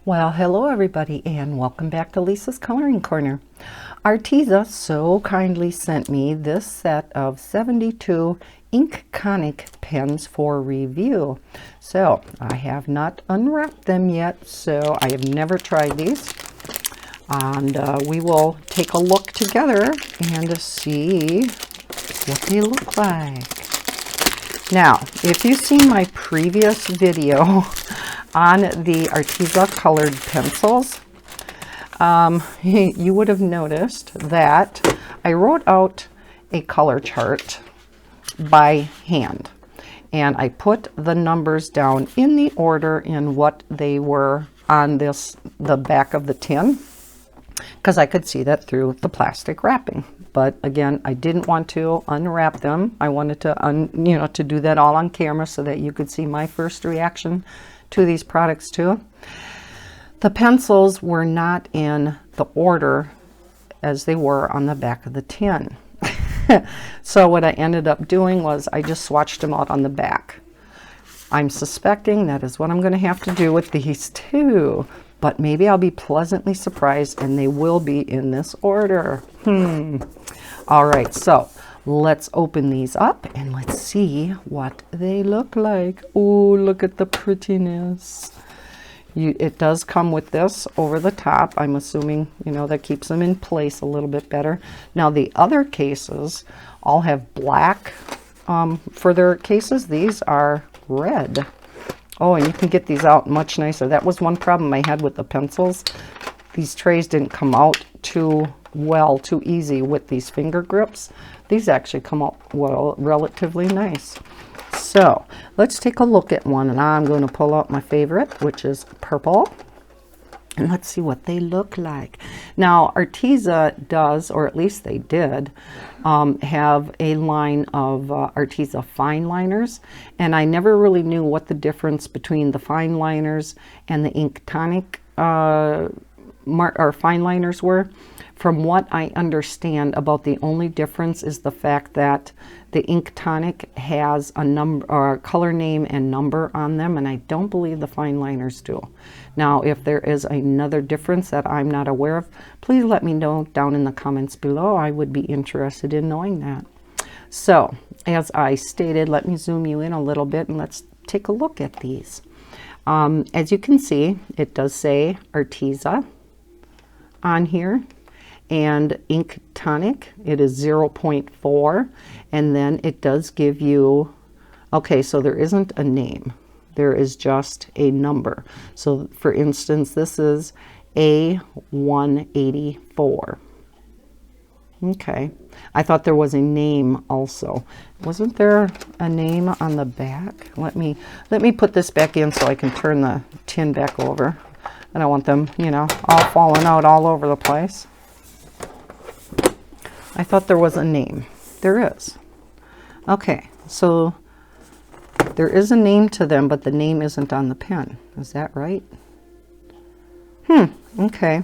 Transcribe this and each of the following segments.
Well, hello everybody and welcome back to Lisa's Coloring Corner. Arteza so kindly sent me this set of 72 Inkonic pens for review. So I have not unwrapped them yet, so I have never tried these. And we will take a look together and see what they look like. Now, if you've seen my previous video on the Arteza colored pencils, you would have noticed that I wrote out a color chart by hand, and I put the numbers down in the order in what they were on the back of the tin, because I could see that through the plastic wrapping. But again, I didn't want to unwrap them. I wanted to to do that all on camera so that you could see my first reaction to these products too. The pencils were not in the order as they were on the back of the tin. So what I ended up doing was I just swatched them out on the back. I'm suspecting that is what I'm going to have to do with these too, but maybe I'll be pleasantly surprised and they will be in this order. All right, so let's open these up and let's see what they look like. Oh, look at the prettiness. It does come with this over the top. I'm assuming, that keeps them in place a little bit better. Now, the other cases all have black for their cases. These are red. Oh, and you can get these out much nicer. That was one problem I had with the pencils. These trays didn't come out too easy with these finger grips. These actually come out relatively nice. So let's take a look at one, and I'm going to pull out my favorite, which is purple, and let's see what they look like. Now, Arteza does, or at least they did, have a line of Arteza Fineliners, and I never really knew what the difference between the Fineliners and the Inkonic Fineliners were. From what I understand, about the only difference is the fact that the Inkonic has a number or color name and number on them, and I don't believe the Fineliners do. Now, if there is another difference that I'm not aware of, please let me know down in the comments below. I would be interested in knowing that. So, as I stated, let me zoom you in a little bit and let's take a look at these. As you can see, it does say Arteza on here, and Inkonic, it is 0.4, and then it does give you, okay, so there isn't a name, there is just a number. So for instance, this is A184. Okay, I thought there was a name also. Wasn't there a name on the back? Let me put this back in so I can turn the tin back over. I don't want them, all falling out all over the place. I thought there was a name. There is. Okay, so there is a name to them, but the name isn't on the pen. Is that right? Okay.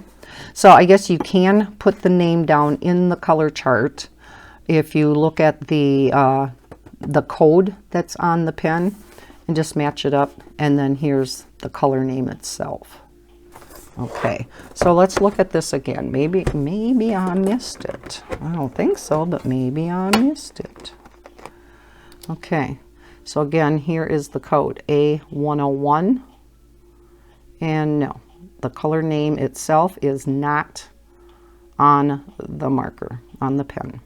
So I guess you can put the name down in the color chart if you look at the code that's on the pen and just match it up, and then here's the color name itself. Okay, so let's look at this again. Maybe I missed it. I don't think so, but maybe I missed it. Okay, so again, here is the code A101, and no, the color name itself is not on the marker, on the pen.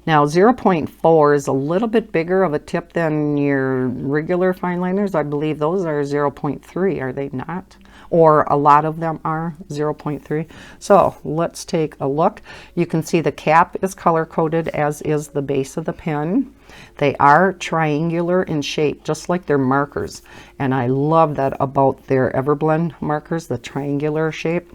Now, 0.4 is a little bit bigger of a tip than your regular Fineliners. I believe those are 0.3, are they not? Or a lot of them are 0.3. So let's take a look. You can see the cap is color coded, as is the base of the pen. They are triangular in shape, just like their markers. And I love that about their Everblend markers, the triangular shape.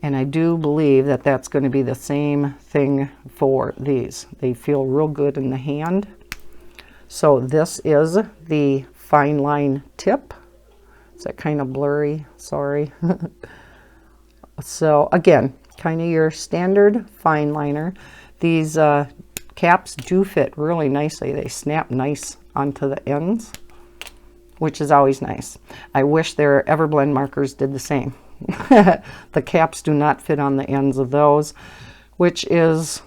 And I do believe that that's going to be the same thing for these. They feel real good in the hand. So this is the fine line tip. Is that kind of blurry? Sorry. So again, kind of your standard fine liner. These caps do fit really nicely. They snap nice onto the ends, which is always nice. I wish their Everblend markers did the same. The caps do not fit on the ends of those, which is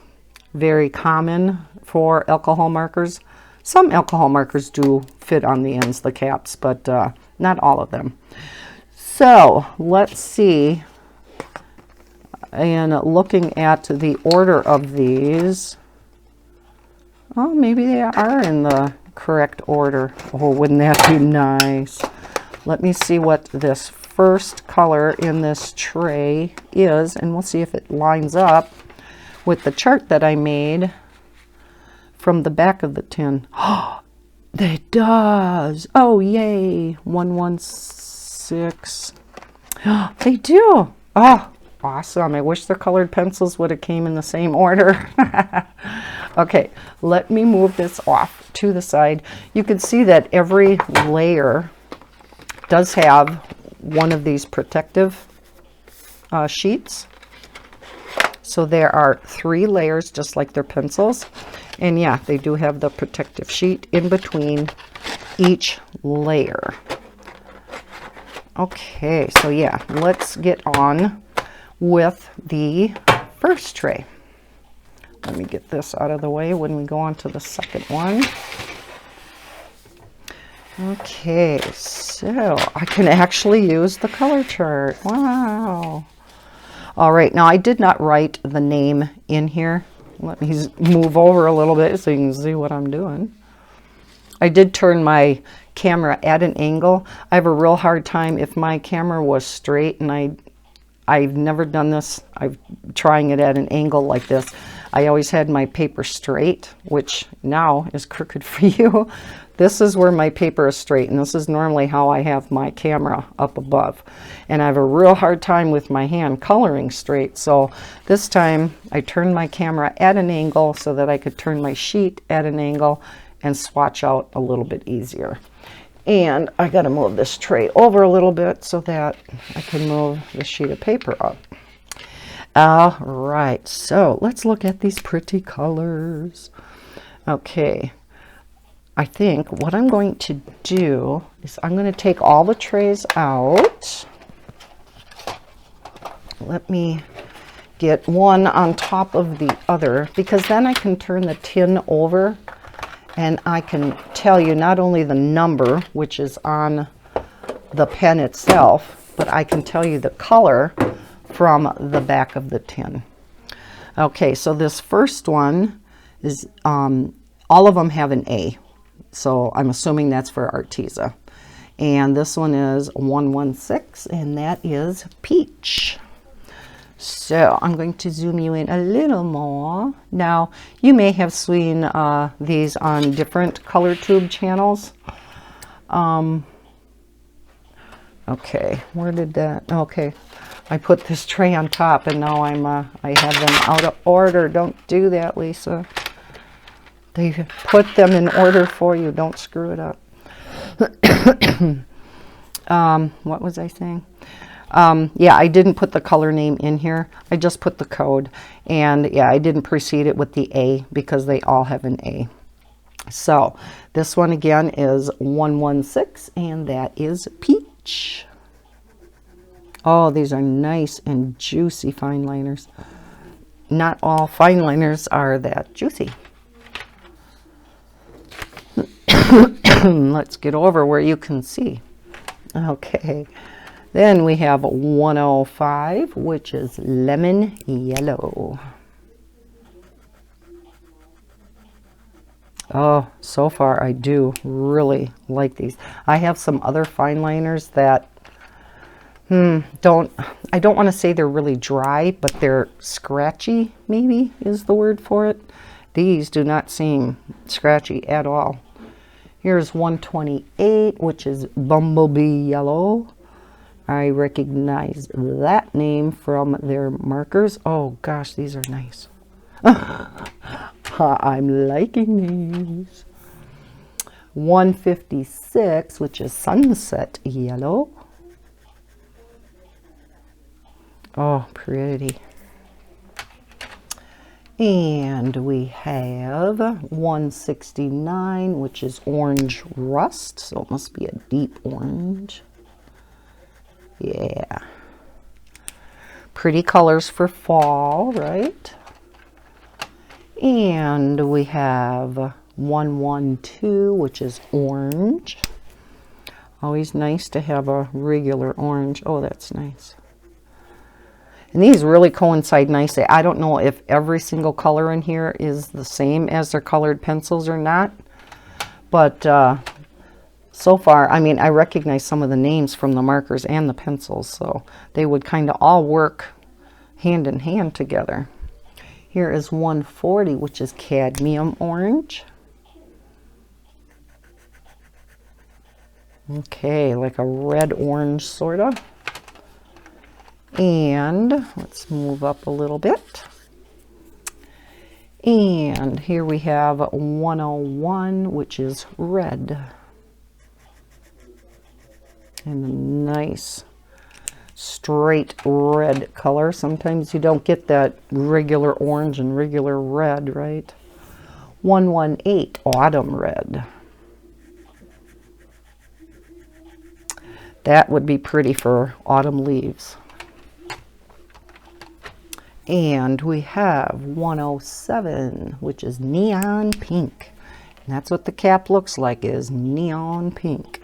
very common for alcohol markers. Some alcohol markers do fit on the ends, the caps, but not all of them. So let's see. And looking at the order of these, oh, maybe they are in the correct order. Oh, wouldn't that be nice? Let me see what this first color in this tray is, and we'll see if it lines up with the chart that I made from the back of the tin. Oh, it does. Oh, yay. 116. They do. Oh, awesome. I wish the colored pencils would have came in the same order. Okay, let me move this off to the side. You can see that every layer does have one of these protective sheets. So there are 3 layers, just like their pencils. And yeah, they do have the protective sheet in between each layer. Okay, so yeah, let's get on with the first tray. Let me get this out of the way when we go on to the second one. Okay, so I can actually use the color chart. Wow. All right, now I did not write the name in here. Let me move over a little bit so you can see what I'm doing. I did turn my camera at an angle. I have a real hard time if my camera was straight, and I've never done this. I'm trying it at an angle like this. I always had my paper straight, which now is crooked for you. This is where my paper is straight, and this is normally how I have my camera up above. And I have a real hard time with my hand coloring straight. So this time I turned my camera at an angle so that I could turn my sheet at an angle and swatch out a little bit easier. And I got to move this tray over a little bit so that I can move the sheet of paper up. All right, so let's look at these pretty colors. Okay, I think what I'm going to do is I'm going to take all the trays out. Let me get one on top of the other, because then I can turn the tin over and I can tell you not only the number, which is on the pen itself, but I can tell you the color from the back of the tin. Okay, so this first one is, all of them have an A. So I'm assuming that's for Arteza. And this one is 116, and that is peach. So I'm going to zoom you in a little more. Now, you may have seen these on different color tube channels. Okay, where did that? Okay, I put this tray on top, and now I have them out of order. Don't do that, Lisa. They put them in order for you. Don't screw it up. What was I saying? Yeah, I didn't put the color name in here. I just put the code. And yeah, I didn't precede it with the A because they all have an A. So this one again is 116, and that is peach. Oh, these are nice and juicy fine liners. Not all fine liners are that juicy. Let's get over where you can see. Okay. Then we have 105, which is lemon yellow. Oh, so far I do really like these. I have some other fine liners that I don't want to say they're really dry, but they're scratchy, maybe is the word for it. These do not seem scratchy at all. Here's 128, which is Bumblebee yellow. I recognize that name from their markers. Oh gosh, these are nice. I'm liking these. 156, which is sunset yellow. Oh, pretty. And we have 169, which is orange rust, so it must be a deep orange. Yeah. Pretty colors for fall, right? And we have 112, which is orange. Always nice to have a regular orange. Oh, that's nice. And these really coincide nicely. I don't know if every single color in here is the same as their colored pencils or not. But so far, I mean, I recognize some of the names from the markers and the pencils. So they would kind of all work hand in hand together. Here is 140, which is cadmium orange. Okay, like a red-orange sort of. And let's move up a little bit. And here we have 101, which is red. And a nice straight red color. Sometimes you don't get that regular orange and regular red, right? 118, autumn red. That would be pretty for autumn leaves. And we have 107, which is neon pink. And that's what the cap looks like, is neon pink.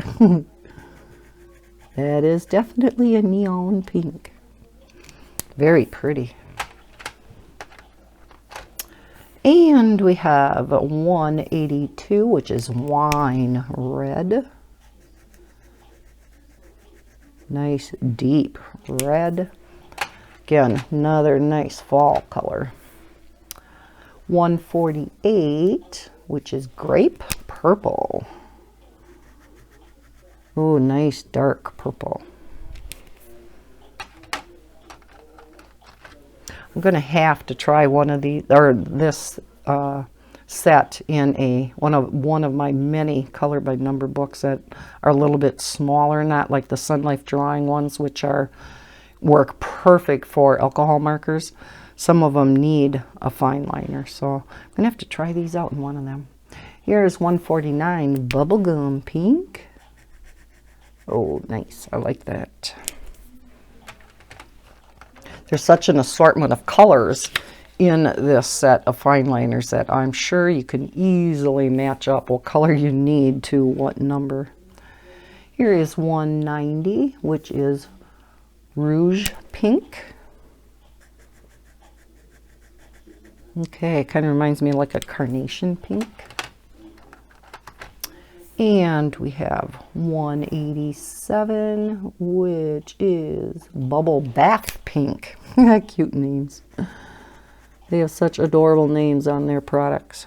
That is definitely a neon pink. Very pretty. And we have 182, which is wine red. Nice deep red. Again, another nice fall color. 148, which is grape purple. Oh, nice dark purple. I'm going to have to try one of these, or this set in one of my many color by number books that are a little bit smaller, not like the Sun Life drawing ones, which work perfect for alcohol markers. Some of them need a fine liner, so I'm gonna have to try these out in one of them. Here's 149, Bubblegum Pink. Oh, nice, I like that. There's such an assortment of colors in this set of fine liners that I'm sure you can easily match up what color you need to what number. Here is 190, which is rouge pink. Okay, it kind of reminds me of like a carnation pink. And we have 187, which is bubble bath pink. Cute names. They have such adorable names on their products.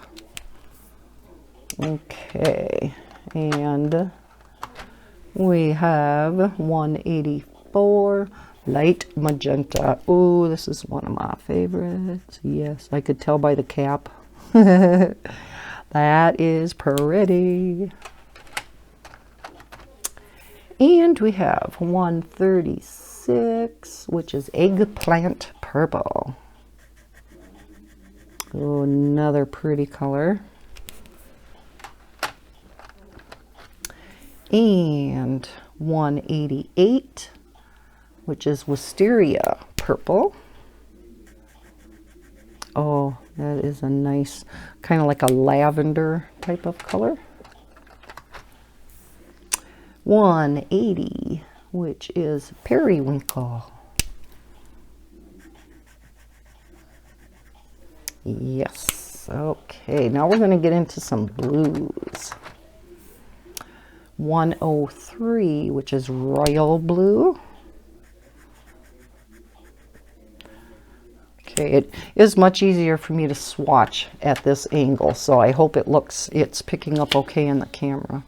Okay, and we have 184, light magenta. Oh, this is one of my favorites. Yes, I could tell by the cap. That is pretty. And we have 136, which is eggplant purple. Oh, another pretty color. And 188, which is wisteria purple. Oh, that is a nice, kind of like a lavender type of color. 180, which is periwinkle. Yes, okay, now we're going to get into some blues. 103, which is royal blue. Okay, it is much easier for me to swatch at this angle, so I hope it's picking up okay in the camera,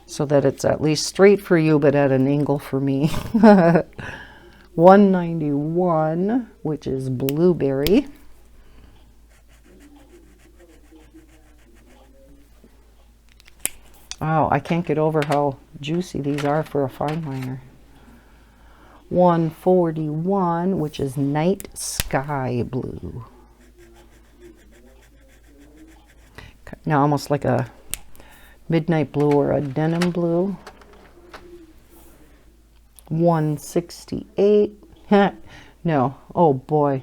so that it's at least straight for you, but at an angle for me. 191, which is blueberry. Oh, I can't get over how juicy these are for a fine liner. 141, which is night sky blue. Now almost like a midnight blue or a denim blue. 168. No, oh boy,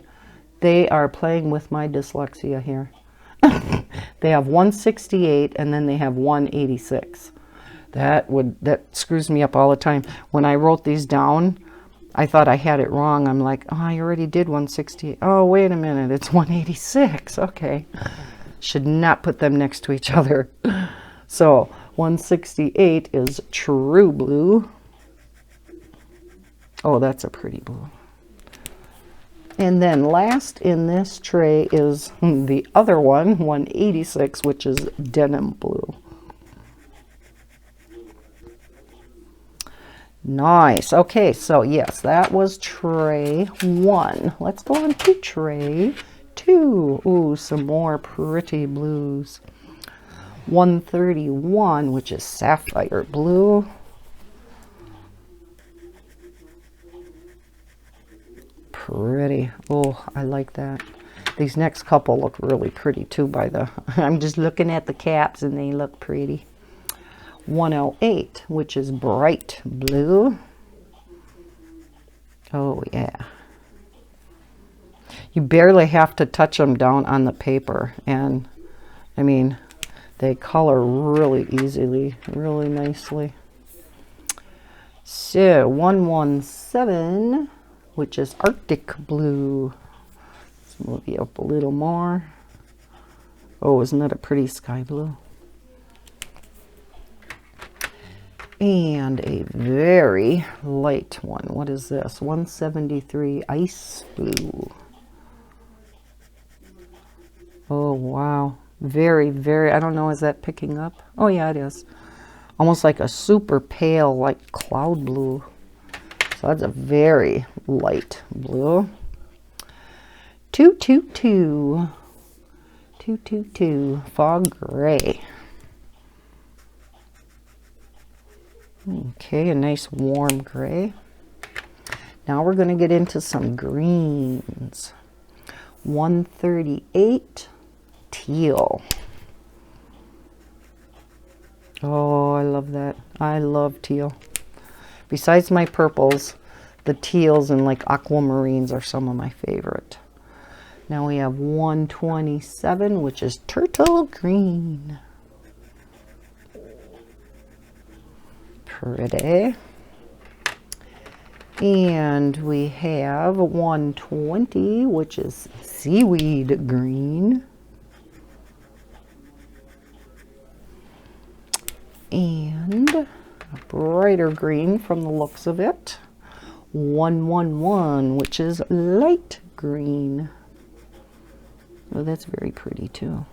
they are playing with my dyslexia here. They have 168 and then they have 186. That screws me up all the time. When I wrote these down, I thought I had it wrong. I'm like, oh, I already did 168. Oh, wait a minute, it's 186. Okay. Should not put them next to each other. So 168 is true blue. Oh, that's a pretty blue. And then last in this tray is the other one, 186, which is denim blue. Nice. Okay, so yes, that was tray 1. Let's go on to tray 2. Ooh, some more pretty blues. 131, which is sapphire blue. Pretty. Oh, I like that. These next couple look really pretty too I'm just looking at the caps and they look pretty. 108, which is bright blue. Oh yeah. You barely have to touch them down on the paper, and I mean, they color really easily, really nicely. So 117, which is Arctic blue. Let's move you up a little more. Oh, isn't that a pretty sky blue? And a very light one. What is this? 173 ice blue. Oh, wow. Very, very, I don't know, is that picking up? Oh, yeah, it is. Almost like a super pale, like cloud blue. So that's a very light blue. 222. 222. Fog gray. Okay, a nice warm gray. Now we're going to get into some greens. 138 teal. Oh, I love that. I love teal. Besides my purples, the teals and like aquamarines are some of my favorite. Now we have 127, which is turtle green. Pretty. And we have 120, which is seaweed green. And a brighter green from the looks of it. 111, which is light green. Oh, that's very pretty too.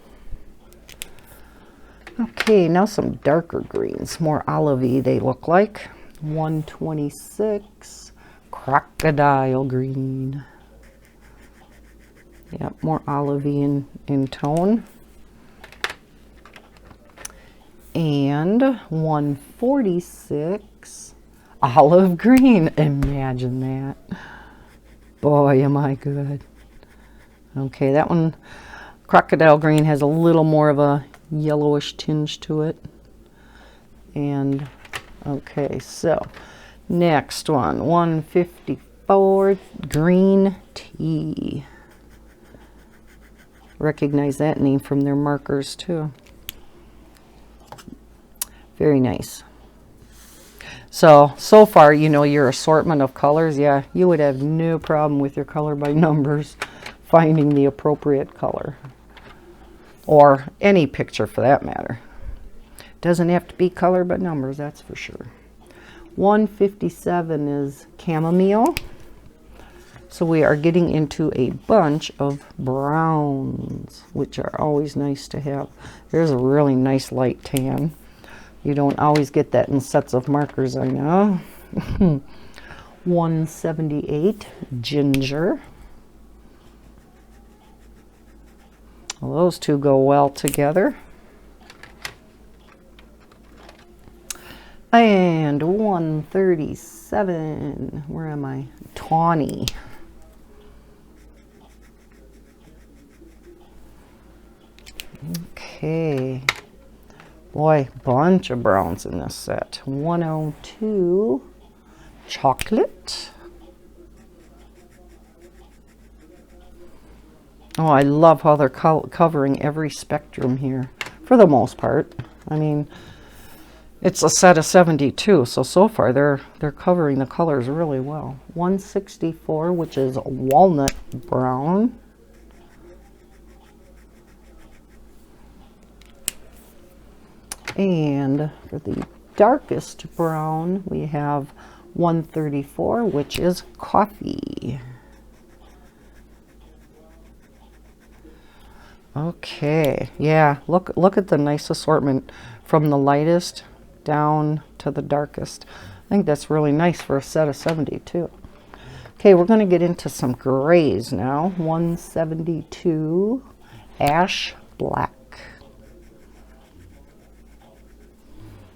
Okay, now some darker greens, more olivey they look like. 126, crocodile green. Yep, more olivey in tone. And 146, olive green. Imagine that. Boy, am I good. Okay, that one, crocodile green, has a little more of a yellowish tinge to it. And okay, so next one, 154, green tea. Recognize that name from their markers too. Very nice. So far, you know, your assortment of colors, yeah, you would have no problem with your color by numbers finding the appropriate color. Or any picture for that matter. Doesn't have to be color by numbers, that's for sure. 157 is chamomile. So we are getting into a bunch of browns, which are always nice to have. There's a really nice light tan. You don't always get that in sets of markers, I know. 178, ginger. Well, those two go well together. And 137, where am I? Tawny. Okay. Okay. Boy, bunch of browns in this set. 102 chocolate. Oh, I love how they're covering every spectrum here, for the most part. I mean, it's a set of 72, so far they're covering the colors really well. 164, which is walnut brown. And for the darkest brown, we have 134, which is coffee. Okay, yeah, look at the nice assortment from the lightest down to the darkest. I think that's really nice for a set of 72. Okay, we're going to get into some grays now. 172 ash black.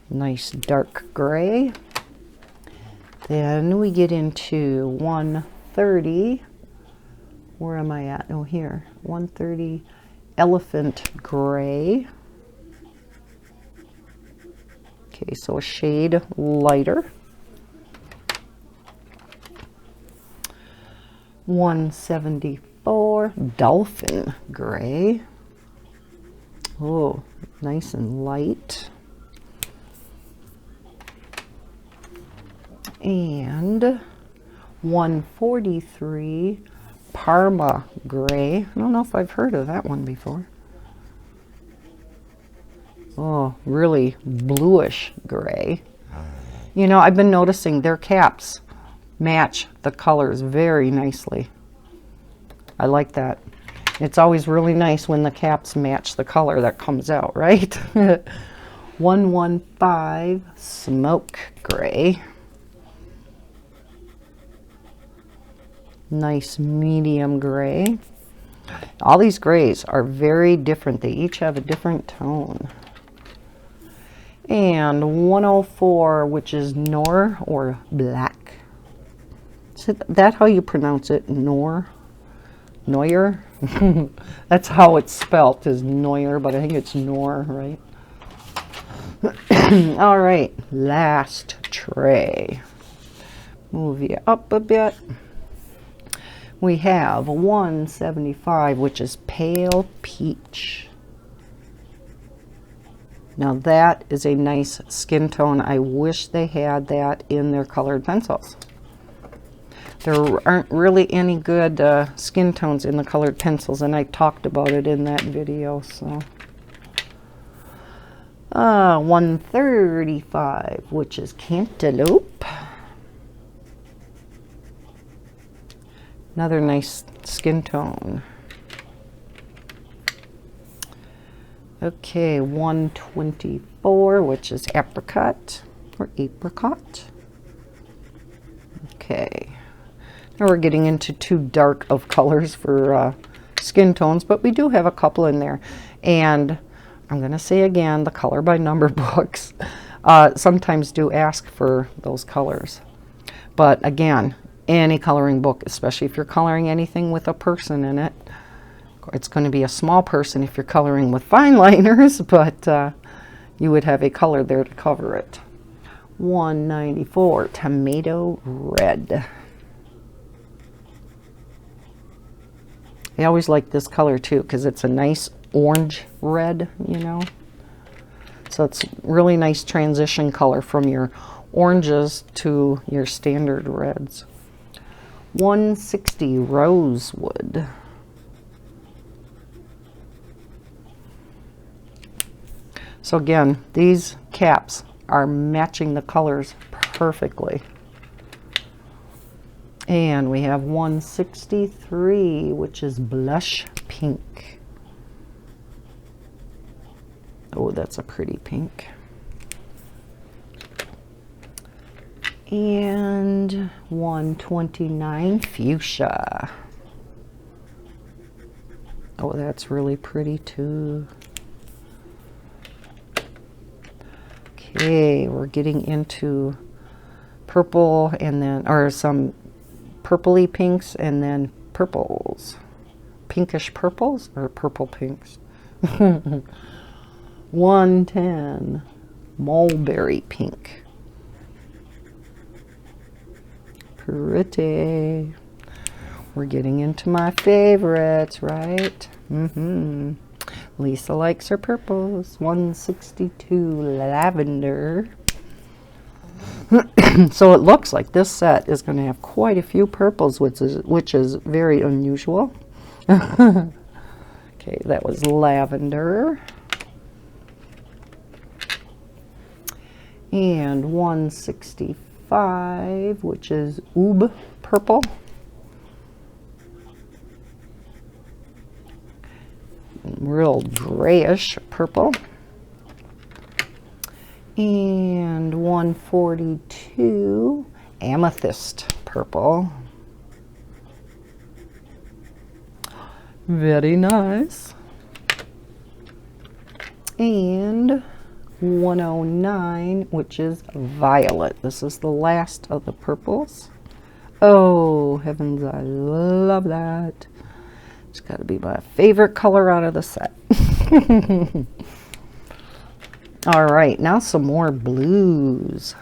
Nice dark gray. Then we get into 130. Where am I at? Oh, here. 130 elephant gray. Okay, so a shade lighter. 174 dolphin gray. Oh, nice and light. And 143 Parma Gray. I don't know if I've heard of that one before. Oh, really bluish gray. You know, I've been noticing their caps match the colors very nicely. I like that. It's always really nice when the caps match the color that comes out, right? 115 smoke gray. Nice medium gray. All these grays are very different. They each have a different tone. And 104, which is Nor or black. Is that how you pronounce it? Nor? Neuer? That's how it's spelt, is Neuer, but I think it's Nor, right? All right, last tray. Move you up a bit. We have 175, which is pale peach. Now that is a nice skin tone. I wish they had that in their colored pencils. There aren't really any good skin tones in the colored pencils, and I talked about it in that video. So 135, which is cantaloupe. Another nice skin tone. Okay, 124, which is apricot or apricot. Okay, now we're getting into too dark of colors for skin tones, but we do have a couple in there. And I'm going to say again, the color by number books sometimes do ask for those colors. But again, any coloring book, especially if you're coloring anything with a person in it, it's going to be a small person if you're coloring with fine liners, but you would have a color there to cover it. 194 tomato red. I always like this color too because it's a nice orange red, you know. So it's really nice transition color from your oranges to your standard reds. 160 rosewood. So again, these caps are matching the colors perfectly. And we have 163, which is blush pink. Oh, that's a pretty pink. And 129 fuchsia. Oh, that's really pretty too. Okay, we're getting into purple and then, or some purpley pinks and then purples. Pinkish purples or purple pinks. 110 Mulberry Pink. Pretty. We're getting into my favorites, right? Lisa likes her purples. 162 Lavender. So it looks like this set is going to have quite a few purples, which is very unusual. Okay, that was Lavender. And 165, which is Oob Purple. Real grayish purple. And 142 Amethyst Purple. Very nice. And 109, which is Violet. This is the last of the purples. Oh, heavens, I love that. It's got to be my favorite color out of the set. All right, now some more blues.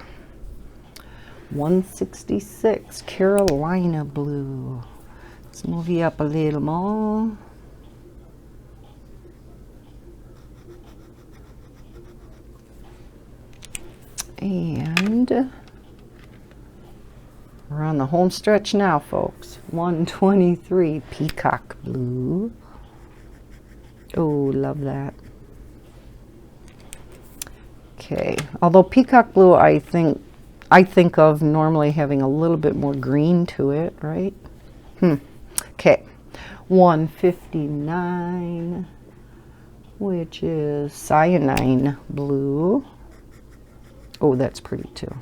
166 Carolina Blue. Let's move you up a little more. And we're on the home stretch now, folks. 123 Peacock Blue. Oh, love that. Okay, although Peacock Blue, I think of normally having a little bit more green to it, right? Okay, 159, which is Cyanine Blue. Oh, that's pretty too.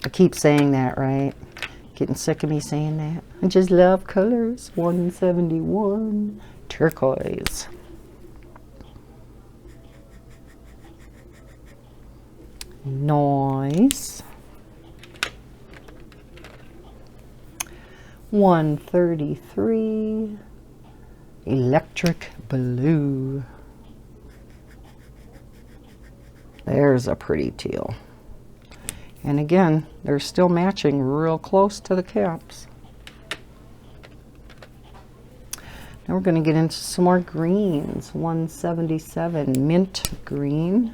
I keep saying that, right? Getting sick of me saying that. I just love colors. 171 Turquoise. Nice. 133 Electric Blue. There's a pretty teal. And again, they're still matching real close to the caps. Now we're going to get into some more greens. 177 Mint Green.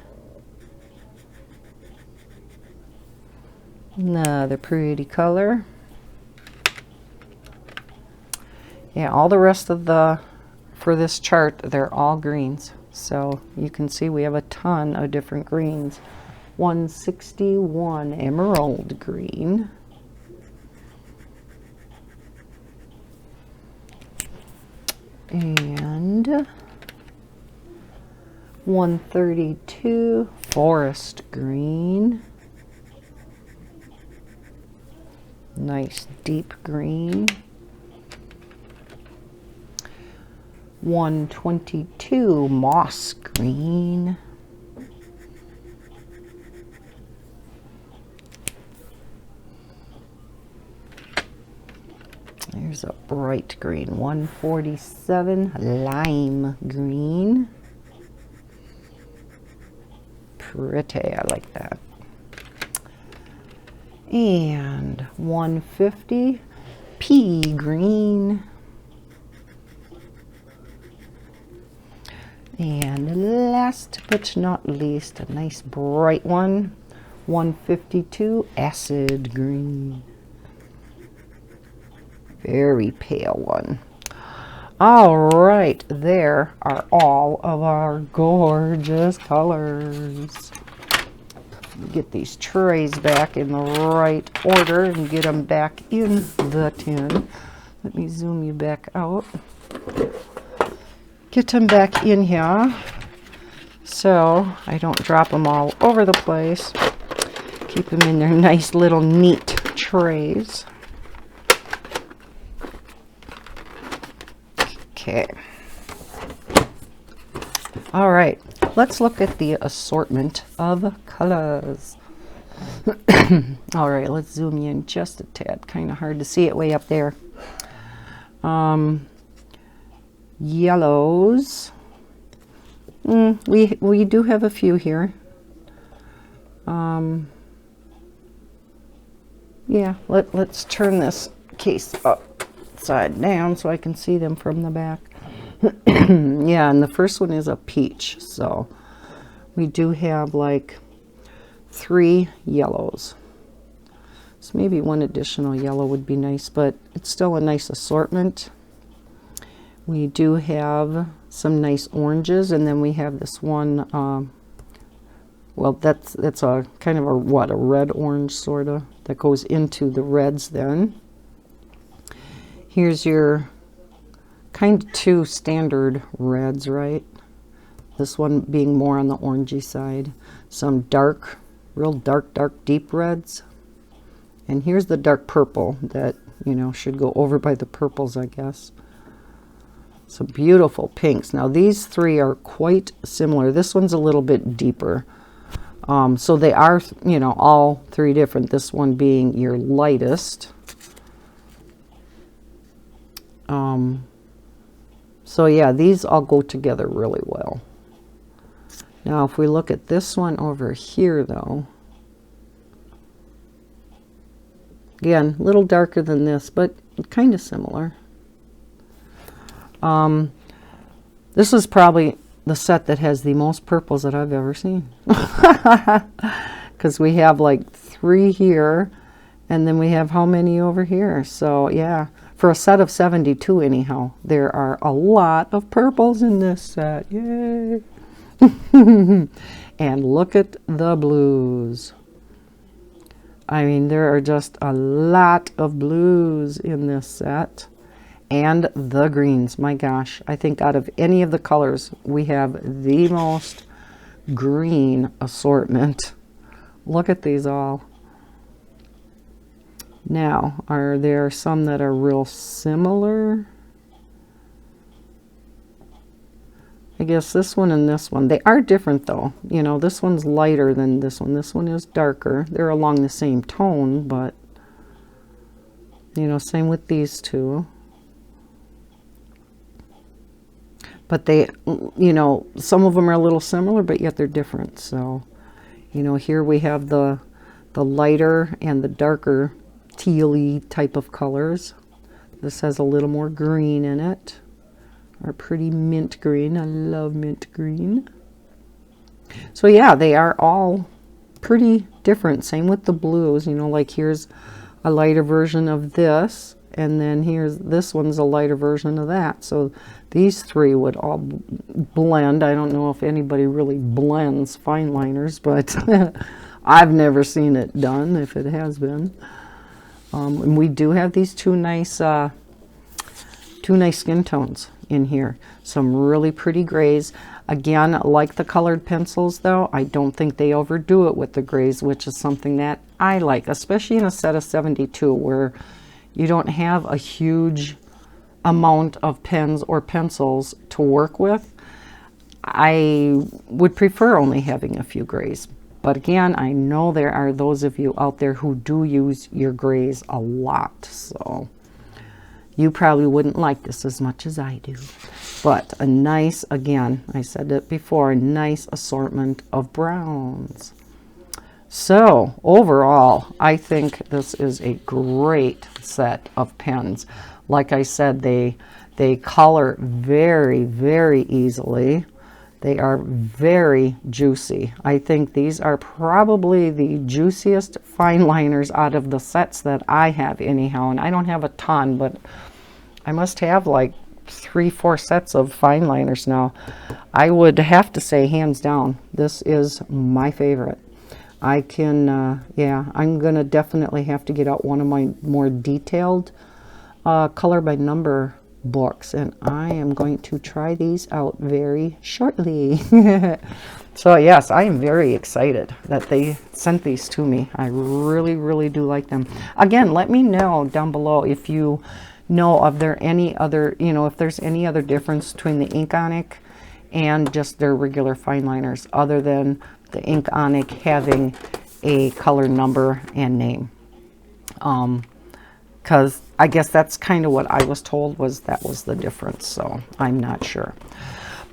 Another pretty color. Yeah, all the rest of for this chart, they're all greens. So you can see we have a ton of different greens. 161 Emerald Green. And 132 Forest Green. Nice deep green. 122 Moss Green. There's a bright green. 147 Lime Green. Pretty, I like that. And 150 Pea Green. And last but not least, a nice bright one, 152 Acid Green. Very pale one. All right, there are all of our gorgeous colors. Get these trays back in the right order and get them back in the tin. Let me zoom you back out. Get them back in here so I don't drop them all over the place. Keep them in their nice little neat trays. Okay. All right, let's look at the assortment of colors. All right, let's zoom you in just a tad. Kind of hard to see it way up there. Yellows, We do have a few here. Yeah, let's turn this case upside down so I can see them from the back. Yeah, and the first one is a peach, so we do have like 3 yellows. So maybe one additional yellow would be nice, but it's still a nice assortment. We do have some nice oranges, and then we have this one, well, that's a kind of a red orange sort of that goes into the reds then. Here's your kind of 2 standard reds, right? This one being more on the orangey side. Some dark, real dark deep reds. And here's the dark purple that, you know, should go over by the purples, I guess. Some beautiful pinks. Now these 3 are quite similar. This one's a little bit deeper. So they are, you know, all 3 different. This one being your lightest. So yeah, these all go together really well. Now if we look at this one over here though, again, a little darker than this, but kind of similar. This is probably the set that has the most purples that I've ever seen. Because we have like 3 here, and then we have how many over here? So yeah, for a set of 72 anyhow, there are a lot of purples in this set. Yay! And look at the blues. I mean, there are just a lot of blues in this set. And the greens, my gosh. I think out of any of the colors, we have the most green assortment. Look at these all. Now, are there some that are real similar? I guess this one and this one. They are different though. You know, this one's lighter than this one. This one is darker. They're along the same tone, but, you know, same with these 2. But they, you know, some of them are a little similar, but yet they're different. So, you know, here we have the lighter and the darker teal-y type of colors. This has a little more green in it. Our pretty mint green. I love mint green. So yeah, they are all pretty different. Same with the blues. You know, like here's a lighter version of this, and then here's this one's a lighter version of that. So these 3 would all blend. I don't know if anybody really blends fine liners, but I've never seen it done, if it has been. And we do have these 2 nice skin tones in here. Some really pretty grays. Again, like the colored pencils though, I don't think they overdo it with the grays, which is something that I like, especially in a set of 72 where you don't have a huge amount of pens or pencils to work with. I would prefer only having a few grays. But again, I know there are those of you out there who do use your grays a lot. So you probably wouldn't like this as much as I do. But a nice, again, I said it before, a nice assortment of browns. So overall, I think this is a great set of pens. Like I said, they color very, very easily. They are very juicy. I think these are probably the juiciest fine liners out of the sets that I have anyhow. And I don't have a ton, but I must have like 3-4 sets of fine liners now. I would have to say hands down, this is my favorite. I can, yeah, I'm gonna definitely have to get out one of my more detailed color by number books, and I am going to try these out very shortly. So yes, I am very excited that they sent these to me. I really, really do like them. Again, let me know down below if you know of there any other, you know, if there's any other difference between the Inkonic and just their regular fine liners, other than the Inkonic having a color number and name. Because I guess that's kind of what I was told, was that was the difference, so I'm not sure.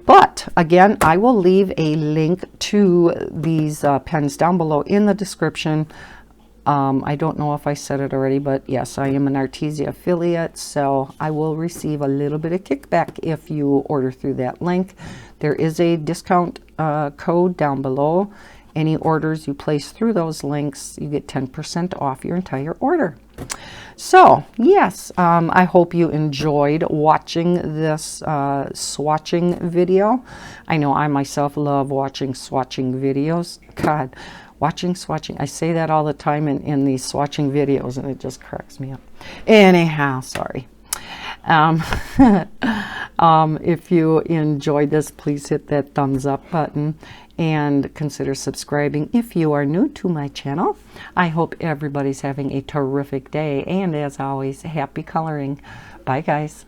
But again, I will leave a link to these pens down below in the description. I don't know if I said it already, but yes, I am an Arteza affiliate, so I will receive a little bit of kickback if you order through that link. There is a discount code down below. Any orders you place through those links, you get 10% off your entire order. So yes, I hope you enjoyed watching this swatching video. I know I myself love watching swatching videos. God, watching swatching, I say that all the time in these swatching videos, and it just cracks me up. Anyhow, sorry. If you enjoyed this, please hit that thumbs up button and consider subscribing if you are new to my channel. I hope everybody's having a terrific day, and as always, happy coloring. Bye guys.